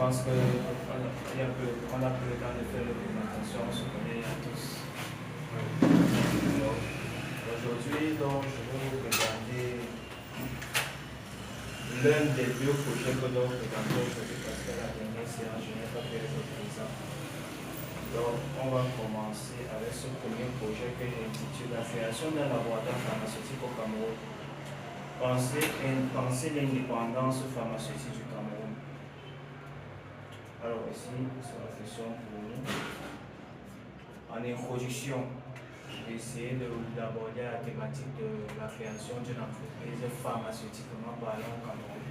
pense qu'on a peu le temps de faire la présentation, on se connaît à tous. Aujourd'hui, donc, je vais vous présenter l'un des deux projets que nous présentons aujourd'hui parce que la dernière séance, je n'ai pas pu être présent. Donc, on va commencer avec ce premier projet que j'intitule la création d'un laboratoire pharmaceutique au Cameroun. Penser l'indépendance pharmaceutique du Cameroun. Alors ici, c'est la question pour nous. En introduction, je vais essayer d'aborder la thématique de la création d'une entreprise pharmaceutiquement parlant au Cameroun.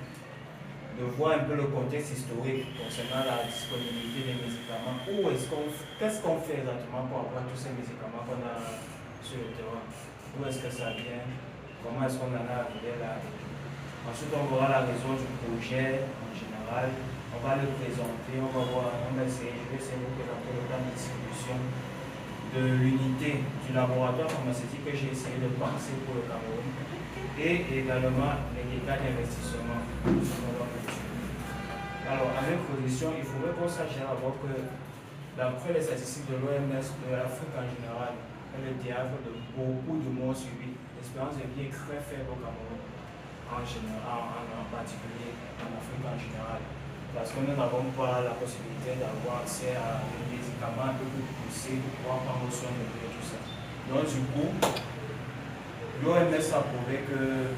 De voir un peu le contexte historique concernant la disponibilité des médicaments. Qu'est-ce qu'on fait exactement pour avoir tous ces médicaments qu'on a sur le terrain? D'où est-ce que ça vient? Comment est-ce qu'on en a arrivé là? Ensuite, on verra la raison du projet en général. On va le présenter, je vais essayer de vous présenter le plan de distribution de l'unité du laboratoire pharmaceutique que j'ai essayé de penser pour le Cameroun et également les détails d'investissement. Alors, avec production, il faudrait qu'on sache d'abord que d'après les statistiques de l'OMS, de l'Afrique en général, est le théâtre de beaucoup de morts subies. L'espérance de vie est très faible au Cameroun, en particulier en Afrique en général. Parce que nous n'avons pas la possibilité d'avoir accès à des médicaments un peu plus poussés pour pouvoir prendre soin de nous et tout ça. Donc du coup, l'OMS a prouvé que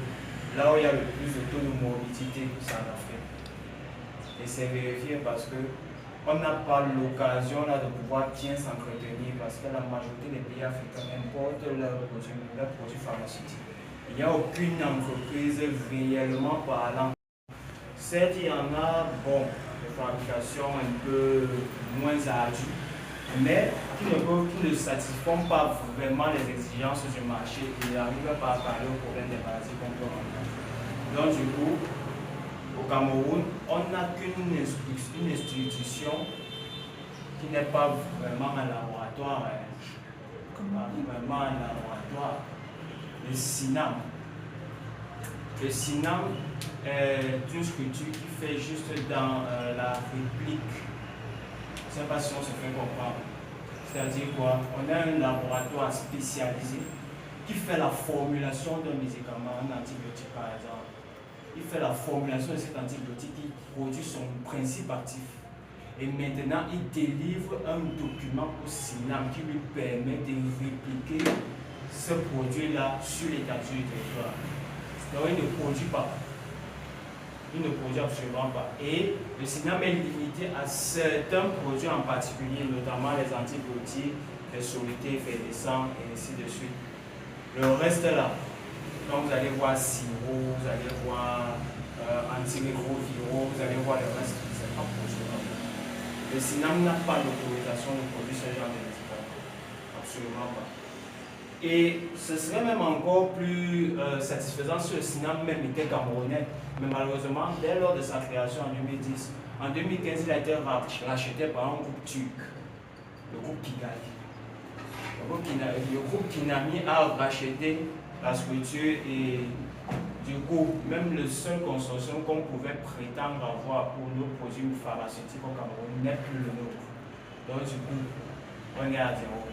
là où il y a le plus de taux de morbidité, c'est en Afrique. Et c'est vérifié parce que on n'a pas l'occasion là de pouvoir bien s'entretenir parce que la majorité des pays africains importent leurs produits pharmaceutiques. Il n'y a aucune entreprise réellement parlant. Certes, il y en a, de fabrication un peu moins ardue, mais qui ne satisfont pas vraiment les exigences du marché et n'arrivent pas à parler au problème des maladies qu'on peut rencontrer. Donc, du coup, au Cameroun, on n'a qu'une institution qui n'est pas vraiment un laboratoire, le SINAM. Le SINAM est une structure qui fait juste dans la réplique. Je ne sais pas si on se fait comprendre. C'est-à-dire quoi? On a un laboratoire spécialisé qui fait la formulation d'un médicament, un antibiotique par exemple. Il fait la formulation de cet antibiotique qui produit son principe actif. Et maintenant, il délivre un document au SINAM qui lui permet de répliquer ce produit-là sur l'étendue du territoire. Donc, il ne produit pas. Il ne produit absolument pas. Et le SINAM est limité à certains produits en particulier, notamment les antibiotiques, les solutés effervescents et ainsi de suite. Le reste là, donc vous allez voir sirop, vous allez voir antirétroviraux, vous allez voir le reste, c'est pas possible. Le SINAM n'a pas l'autorisation de produire ce genre de médicaments. Absolument pas. Et ce serait même encore plus satisfaisant si le SINAM même était camerounais. Mais malheureusement, dès lors de sa création en 2010, en 2015, il a été racheté par un groupe turc, le groupe Kigali. Le groupe Kinami a racheté la structure et du coup, même le seul consortium qu'on pouvait prétendre avoir pour nos produits pharmaceutiques au Cameroun n'est plus le nôtre. Donc du coup, on est à zéro.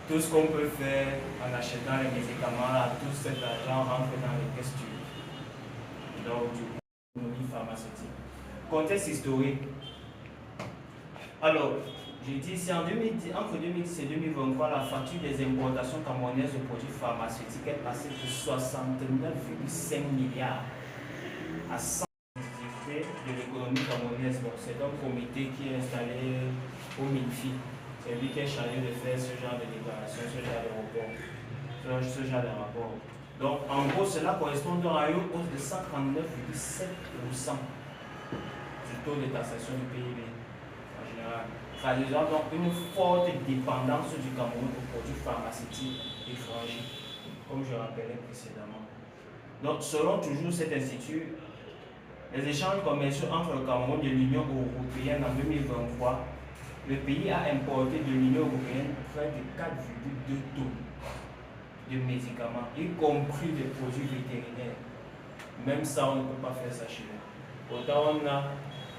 Tout ce qu'on peut faire en achetant les médicaments, là, tout cet argent rentre dans les caisses turques. Donc, du coup, l'économie pharmaceutique. Contexte historique. Alors, j'ai dit ici, entre 2010 et 2023, la facture des importations camerounaises de produits pharmaceutiques est passée de 69,5 milliards à 100 de l'économie camerounaise. Donc, c'est un comité qui est installé au MINFI. C'est lui qui est chargé de faire ce genre de déclaration, ce genre de rapport, ce genre de rapport. Donc, en gros, cela correspond à une hausse de 139,7% du taux de taxation du PIB en général. Traduisant donc une forte dépendance du Cameroun aux produits pharmaceutiques étrangers, comme je rappelais précédemment. Donc, selon toujours cet institut, les échanges commerciaux entre le Cameroun et l'Union européenne en 2023, le pays a importé de l'Union européenne près de 4,2 tonnes de médicaments, y compris des produits vétérinaires. Même ça, on ne peut pas faire ça chez nous. Pourtant, on a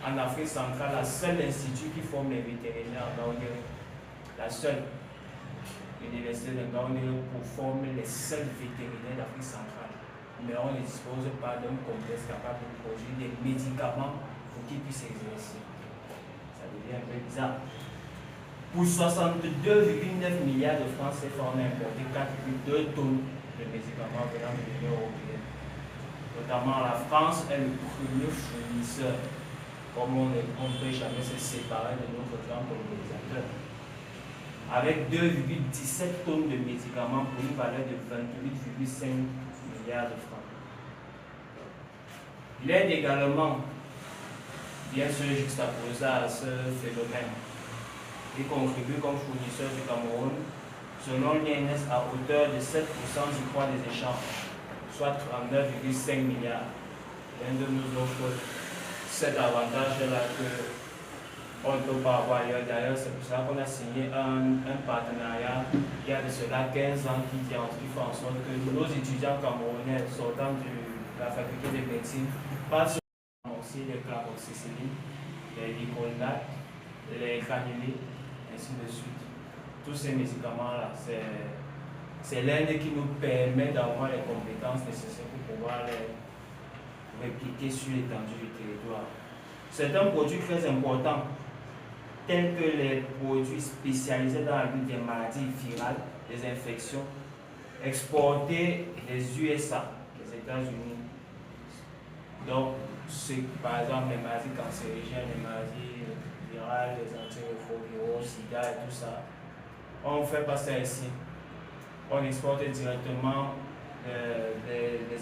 en Afrique centrale, la seule institut qui forme les vétérinaires en Ngaoundéré, la seule université de Ngaoundéré pour former les seuls vétérinaires d'Afrique centrale. Mais on ne dispose pas d'un complexe capable de produire des médicaments pour qu'ils puissent exercer. Ça devient un peu bizarre. Pour 62,9 milliards de francs CFA, on a importé 4,2 tonnes de médicaments venant de l'Union européenne. Notamment la France est le premier fournisseur, comme on ne peut jamais se séparer de notre grand colonisateur. Avec 2,17 tonnes de médicaments pour une valeur de 28,5 milliards de francs. Il est également, bien sûr, juxtaposé à ce phénomène. Il contribue comme fournisseur du Cameroun, selon l'INS, à hauteur de 7% du poids des échanges, soit 39,5 milliards. L'un de nous offre cet avantage-là qu'on ne peut pas avoir ailleurs. D'ailleurs, c'est pour ça qu'on a signé un partenariat il y a de cela 15 ans qui fait en sorte que nos étudiants camerounais sortant de la faculté de médecine passent aussi les clamoxycilline, les liconate, les cannulés, ainsi de suite. Tous ces médicaments-là, c'est l'un qui nous permet d'avoir les compétences nécessaires pour pouvoir les répliquer sur l'étendue du territoire. C'est un produit très important, tel que les produits spécialisés dans la lutte des maladies virales, des infections, exportés des USA, des États-Unis. Donc, c'est par exemple les maladies cancérigènes, les maladies virales, les antirétroviraux, sida et tout ça. On ne fait pas ça ici. On exporte directement des